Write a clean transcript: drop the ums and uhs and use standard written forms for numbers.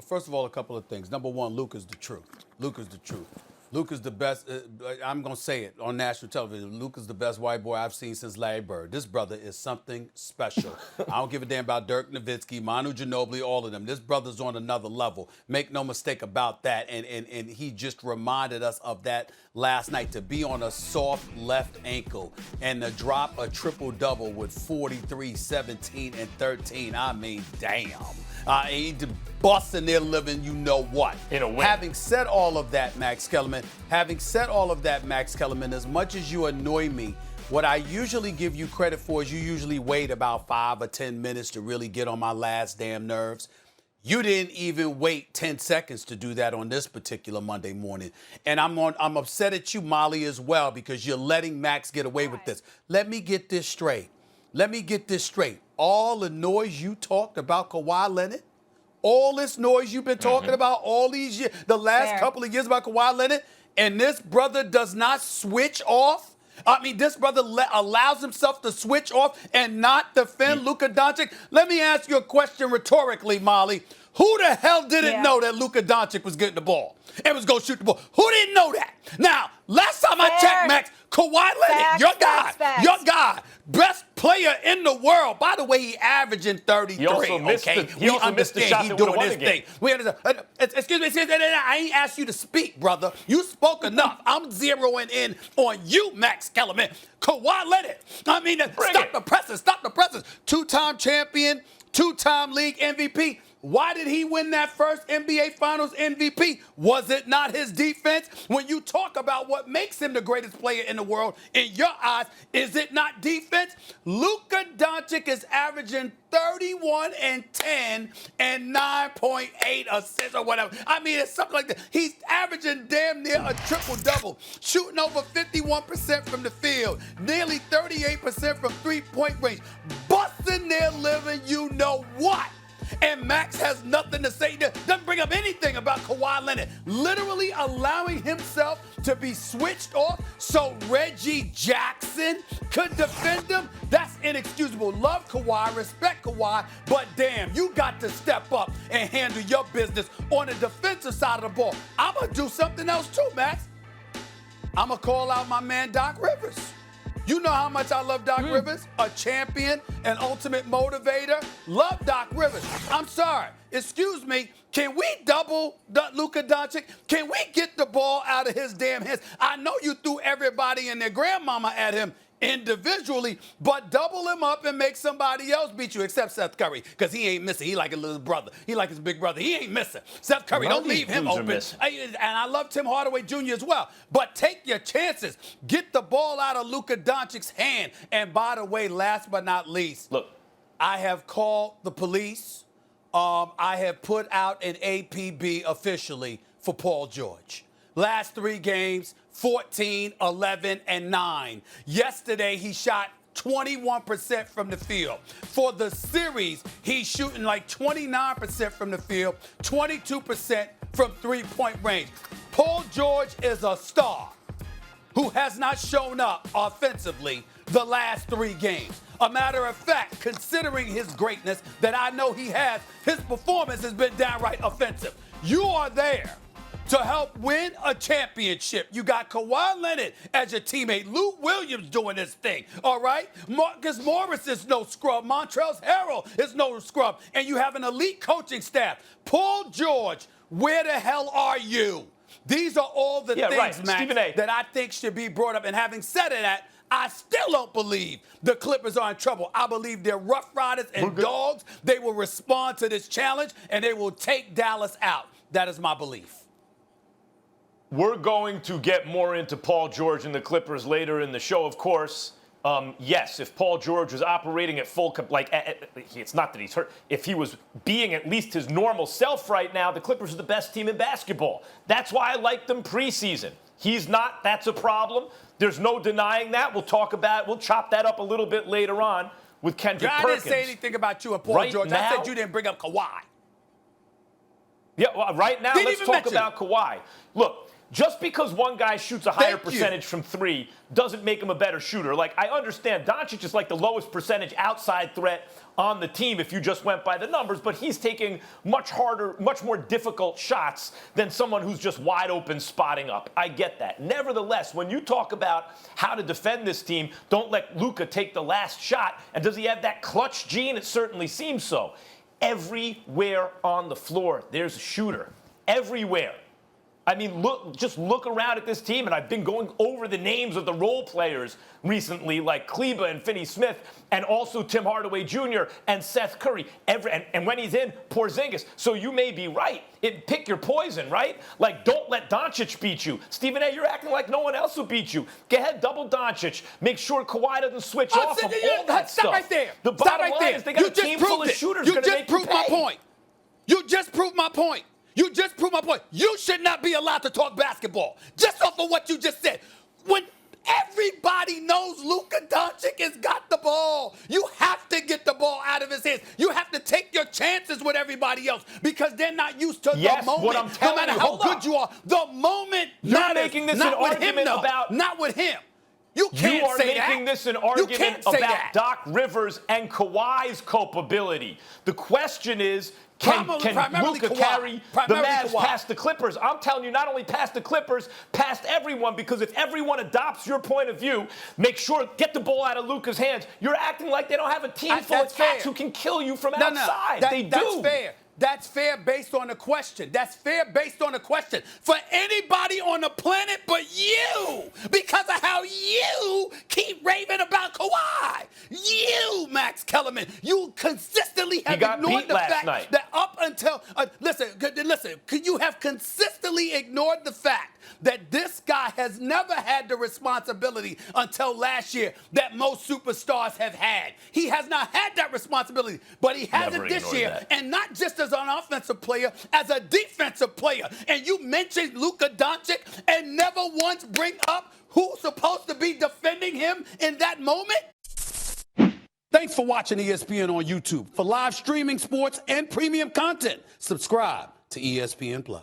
First of all, a couple of things. Number one, Luka's the truth. Luka's the truth. Luka's the best. I'm going to say it on national television. Luka's the best white boy I've seen since Larry Bird. This brother is something special. I don't give a damn about Dirk Nowitzki, Manu Ginobili, all of them. This brother's on another level. Make no mistake about that. And he just reminded us of that last night, to be on a soft left ankle and to drop a triple-double with 43, 17, and 13. I mean, damn. He busting their living, you know what. In a win. Having said all of that, Max Kellerman, as much as you annoy me, what I usually give you credit for is you usually wait about 5 or 10 minutes to really get on my last damn nerves. You didn't even wait 10 seconds to do that on this particular Monday morning. And I'm upset at you, Molly, as well, because you're letting Max get away with this. Let me get this straight. All the noise you talked about Kawhi Leonard, all this noise you've been talking about all these years, the last couple of years about Kawhi Leonard, and this brother does not switch off? I mean, this brother allows himself to switch off and not defend Luka Doncic? Let me ask you a question rhetorically, Molly. Who the hell didn't know that Luka Doncic was getting the ball and was going to shoot the ball? Who didn't know that? Now, last time I checked, Max, Kawhi Leonard, your guy, best player in the world. By the way, he averaging 33. He also missed the shot he's doing his thing. Excuse me, I ain't asked you to speak, brother. You spoke enough. I'm zeroing in on you, Max Kellerman. Kawhi Leonard. I mean, stop the presses. Two-time champion, two-time league MVP. Why did he win that first NBA Finals MVP? Was it not his defense? When you talk about what makes him the greatest player in the world, in your eyes, is it not defense? Luka Doncic is averaging 31 and 10 and 9.8 assists or whatever. I mean, it's something like that. He's averaging damn near a triple-double, shooting over 51% from the field, nearly 38% from three-point range, busting their living, you know what? And Max has nothing to say. Doesn't bring up anything about Kawhi Leonard. Literally allowing himself to be switched off so Reggie Jackson could defend him. That's inexcusable. Love Kawhi, respect Kawhi, but damn, you got to step up and handle your business on the defensive side of the ball. I'm going to do something else too, Max. I'm going to call out my man Doc Rivers. You know how much I love Doc Rivers, a champion, an ultimate motivator. Love Doc Rivers. I'm sorry. Excuse me. Can we double Luka Doncic? Can we get the ball out of his damn hands? I know you threw everybody and their grandmama at him individually, but double him up and make somebody else beat you, except Seth Curry, because he ain't missing. He like a little brother. He like his big brother. He ain't missing. Seth Curry, don't leave him open. And I love Tim Hardaway Jr. as well. But take your chances. Get the ball out of Luka Doncic's hand. And by the way, last but not least, look, I have called the police. I have put out an APB officially for Paul George. Last 3 games, 14, 11, and 9. Yesterday, he shot 21% from the field. For the series, he's shooting like 29% from the field, 22% from three-point range. Paul George is a star who has not shown up offensively the last 3 games. A matter of fact, considering his greatness that I know he has, his performance has been downright offensive. You are there to help win a championship. You got Kawhi Leonard as your teammate. Lou Williams doing his thing, all right? Marcus Morris is no scrub. Montrezl Harrell is no scrub. And you have an elite coaching staff. Paul George, where the hell are you? These are all the things, Max, that I think should be brought up. And having said that, I still don't believe the Clippers are in trouble. I believe they're rough riders and dogs. They will respond to this challenge, and they will take Dallas out. That is my belief. We're going to get more into Paul George and the Clippers later in the show, of course. Yes, if Paul George was operating at full, it's not that he's hurt. If he was being at least his normal self right now, the Clippers are the best team in basketball. That's why I like them preseason. He's not. That's a problem. There's no denying that. We'll chop that up a little bit later on with Kendrick Perkins. I didn't say anything about you and Paul George. Now, I said you didn't bring up Kawhi. Yeah, well, right now, let's talk about Kawhi. Look, just because one guy shoots a higher Thank you. percentage from three doesn't make him a better shooter. Like, I understand Doncic is like the lowest percentage outside threat on the team if you just went by the numbers, but he's taking much harder, much more difficult shots than someone who's just wide open spotting up. I get that. Nevertheless, when you talk about how to defend this team, don't let Luka take the last shot. And does he have that clutch gene? It certainly seems so. Everywhere on the floor, there's a shooter. Everywhere. I mean, just look around at this team, and I've been going over the names of the role players recently, like Kleba and Finney-Smith, and also Tim Hardaway Jr. and Seth Curry. And when he's in, Porzingis. So you may be right. Pick your poison, right? Like, don't let Doncic beat you. Stephen A., you're acting like no one else will beat you. Go ahead, double Doncic. Make sure Kawhi doesn't switch off from all that stuff. Stop right there. The bottom line is they got a team full of shooters going to make you pay. You just proved my point. You just proved my point. You just proved my point. You should not be allowed to talk basketball just off of what you just said. When everybody knows Luka Doncic has got the ball, you have to get the ball out of his hands. You have to take your chances with everybody else because they're not used to the moment. What I'm telling no matter you, how good you are, the moment You're matters. making this not an with argument him, about not with him. You can't You are say that. making this an argument about Doc Rivers and Kawhi's culpability. The question is, can Luka carry the Mavs past the Clippers? I'm telling you, not only past the Clippers, past everyone, because if everyone adopts your point of view, make sure, get the ball out of Luka's hands. You're acting like they don't have a team full of cats who can kill you from outside. They do. That's fair. That's fair based on the question. That's fair based on the question. For anybody on the planet but you, because of how you keep raving about Kawhi. You, Max Kellerman, you consistently have ignored the fact that up until, listen, you have consistently ignored the fact that this guy has never had the responsibility until last year that most superstars have had. He has not had that responsibility, but he has it this year, and not just as an offensive player, as a defensive player. And you mentioned Luka Doncic and never once bring up who's supposed to be defending him in that moment? Thanks for watching ESPN on YouTube. For live streaming sports and premium content, subscribe to ESPN+.